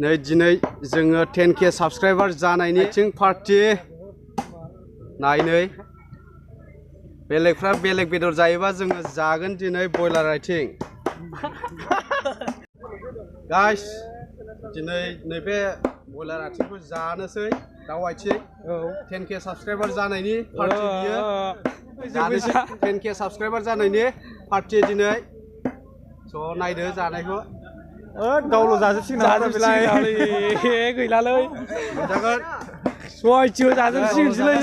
नै दिनै जोङो 10K साबस्क्राइबार जानायनि आथिं पार्टि नायनै बेलेगफ्रा बेलेग बेदर जायोबा जोङो जागोन दिनै बयलार आथिं गाइस दिनै नैबे बयलार आथिंखौ जानोसै दाउ आथिं 10K साबस्क्राइबार जानायनि पार्टि बियो 10K साबस्क्राइबार जानायनि पार्टि दिनै स' नायदो जानायखौ गावल' जाजोबसिगोन गैलालै जागोन सयथिबो जाजोबसिगोनसैलै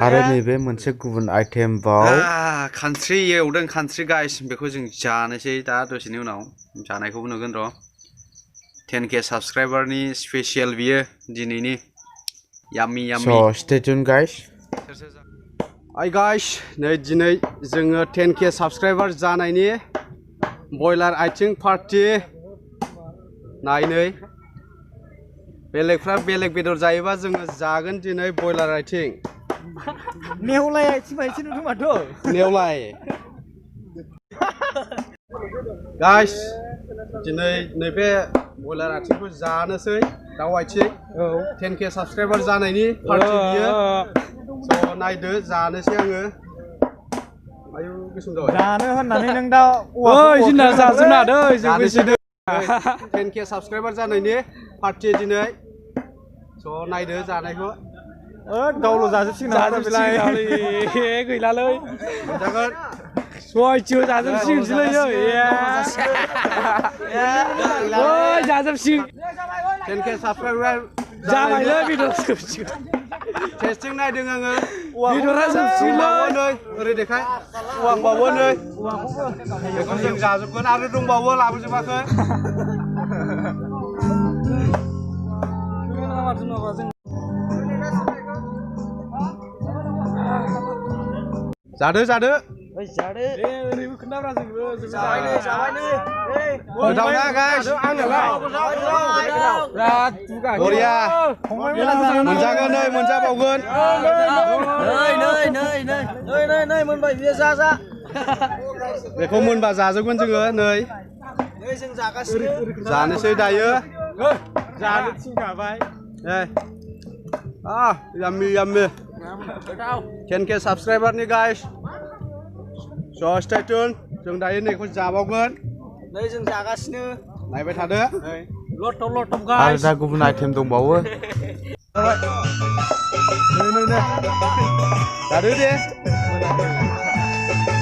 आरो नैबे मोनसे गुबुन आइटेम बाव खानस्रि एवदों खानस्रि गाइस बेखौ जों जानोसै दा दसेनि उनाव जानायखौबो नुगोन र' 10K साबस्क्राइबारनि स्पेसियेल बियो दिनैनि याम्मी याम्मी स' stay tune guys hi guys नै दिनै जोङो 10K साबस्क्राइबार जानायनि बयलार आथिं पार्टि नायनै बेलेगफ्रा बेलेग बेदर जायोबा जोङो जागोन दिनै बयलार आथिं नेवलाय आथिं बायदि नुदों माथो नेवलाय गाइस दिनै नैबे बयलार आथिंखौ जानोसै दाउ आथिं 10K साबस्क्राइबार जानायनि पार्टि बियो स' नायदो जानोसै आङो आयु गोसोम जाबाय जानो होननानै नों दा ओइ जोंना जाजोबना दै जानोसै 10K साबस्क्राइबार जानायनि पार्टि दिनै स' नायदो जानायखौ गावल' जाजोबसिगोन गैलालै जागोन सयथिबो जाजोबसिगोनसैलै जाजोबसिगोन 10K साबस्क्राइबार जाबायलै बेदर टेस्टिं नायदों आङो बेदरा जोबसिगोनलै ओरै देखाय दंबावो नै बेखौ जों जाजोबगोन आरो दंबावो लाबोजोबाखै जादो जादो गोथावना गाइस बरिया मोनजागोन नै मोनजाबावगोन मोनबाय बियो जा बेखौ मोनबा जाजोबगोन जोङो नै जों जागासिनो जानोसै दायो जानो थिनखाबाय याम्मी याम्मी 10K साबस्क्राइबारनि गाइस स' स्टे टिउन जों दायो नैखौ जाबावगोन नै जों जागासिनो नायबाय थादो लटब लटब आरो गाइस दा गुबुन आइटेम दंबावो जादो दे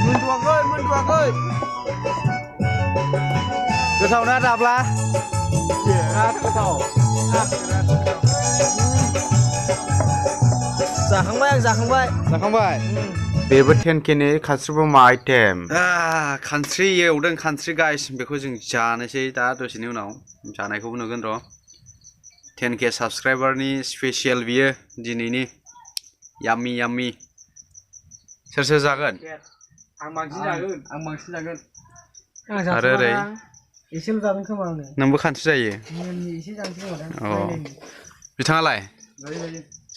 मोनथ'वाखै गोथावना दाब्ला बिराद गोथाव जाखांबाय आं जाखांबाय बेबो 10Kनि खानस्रि बमा आइटेम खानस्रि एवदों खानस्रि गाइस बेखौ जों जानोसै दा दसेनि उनाव जानायखौबो नुगोन र' 10K साबस्क्राइबारनि स्पेसियेल बियो दिनैनि याम्मी याम्मी सोर सोर जागोन आं बांसिन जागोन आरो ओरै एसेल' जागोन खोमा आङो नोंबो खानस्रि जायो एसे जानोसै खोमा अ बिथाङालाय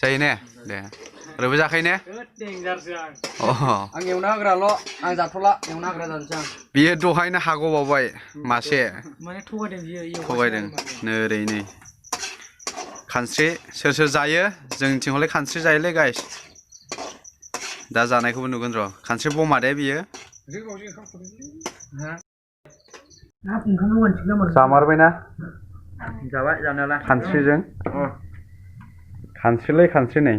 जायो ने दे ओरैबो जाखायो ने आं एवना होग्राल' आं जाथ'ला एवना होग्रा जानोसै आं बियो दहायनो हाग'बावबाय मासे माने थगायदों बियो थगायदों नोरै नै खानस्रि सोर सोर जायो जोंनिथिं हले खानस्रि जायोलै गाइस दा जानायखौबो नुगोन र' खानस्रि बमा दे बियो जामारबायना जाबाय जानायालाय खानस्रिजों खानस्रिलै खानस्रि नै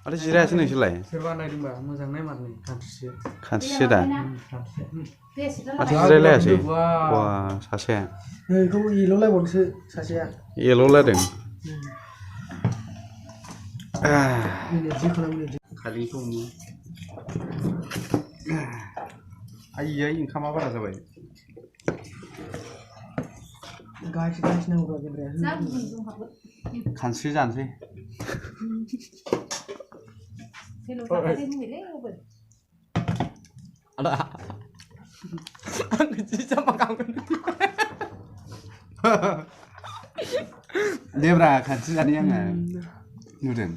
आरो जिरायासै नोंसोरलाय सोरबा नायदोंबा मोजां नायमारनै खानस्रिसो दा माथो जिरायलायासै वा सासे नैखौ एल'लायबावनोसो सासेया एल'लायदों खालि दङ आयै ओंखामा बारा जाबाय खानस्रि जानोसै देब्रा खानस्रि जानि आङो नुदों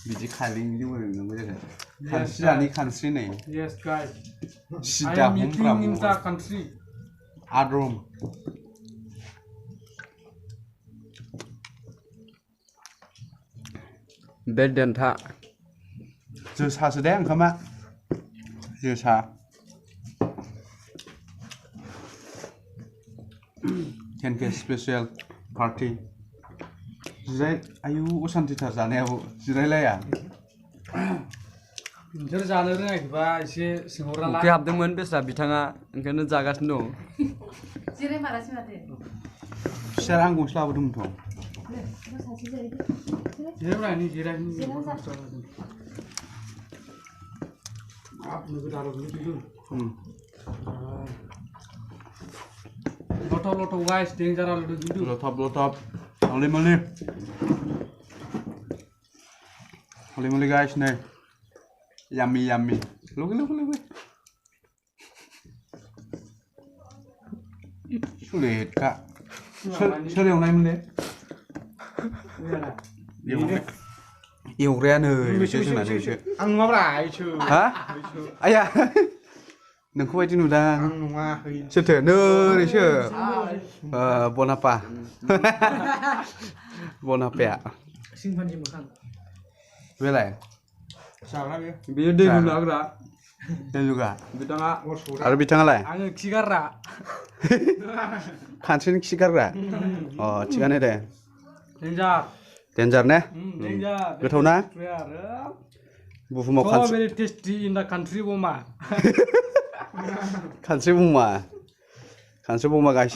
बिदि खालि नंगौ जादों खानस्रि जानि खानस्रि नै Yes guys, सिदा I am eating in the country. आद्रम बे देन्था जोसासो दे ओंखामा जोसा 10K स्पेशल पार्टी जिराय आयु असान्थिथार जानायाबो जिरायलाया नोंसोर जानो रोङाखैबा एसे सोंहरना ला उखै हाबदोंमोन बेस्रा बिथाङा ओंखायनो जागासिनो दं जिराय मारासै माथो फिसा आं गंसे लाबोदोंमोनथ' जिरायनानै जिरायनो हाब नोगोद आरो बिदिनो लथब लथब गाइस डेन्जार आलु किन्तु लथब लथब हले मले गाइस नै याम्मी याम्मी लोगे सुलेखा सोर एवनायमोनले एवग्राया नै बिसोर जोंना नैसो आं नङाब्रा इसो हा आया नोंखौ बायदि नुदां आं नङा सोरथो नोरैसो बनापा बनापाया सिंफाननि मोखां बेलाय जाग्रा बे बेयो दै लोंग्रा दैलुगा बिथाङा आरो बिथाङालाय आङो खिगाररा खानस्रिनि खि गारग्रा अ थिगानो दे डेन्जार डेन्जार ने डेन्जार गोथाव ना बुहुमाव so very tasty in the country बमा खानस्रि बुमा गाइस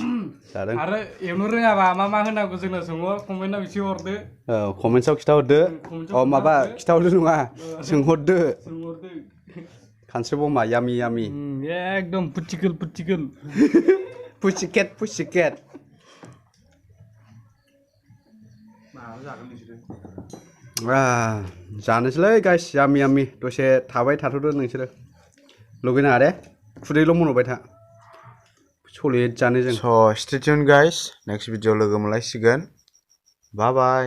जादों आरो एवनो रोङाबा मा होनांगौ जोंनो सोङो कमेन्टआव एसे हरदो औ कमेन्ट्सआव खिथाहरदो अ माबा खिथाहरदो नङा सोंहरदो सोंहरदो खानस्रि बुमा यामि एकदम पुटिकोल पुसिकेट जानोसैलै गाइस यामि दसे थाबाय थाथ'दो नोंसोरो लुगैनाङा दे खुदैल' मन'बाय था सलिड जानो जों स' stay tune guys next video लोगो मोनलायसिगोन बाय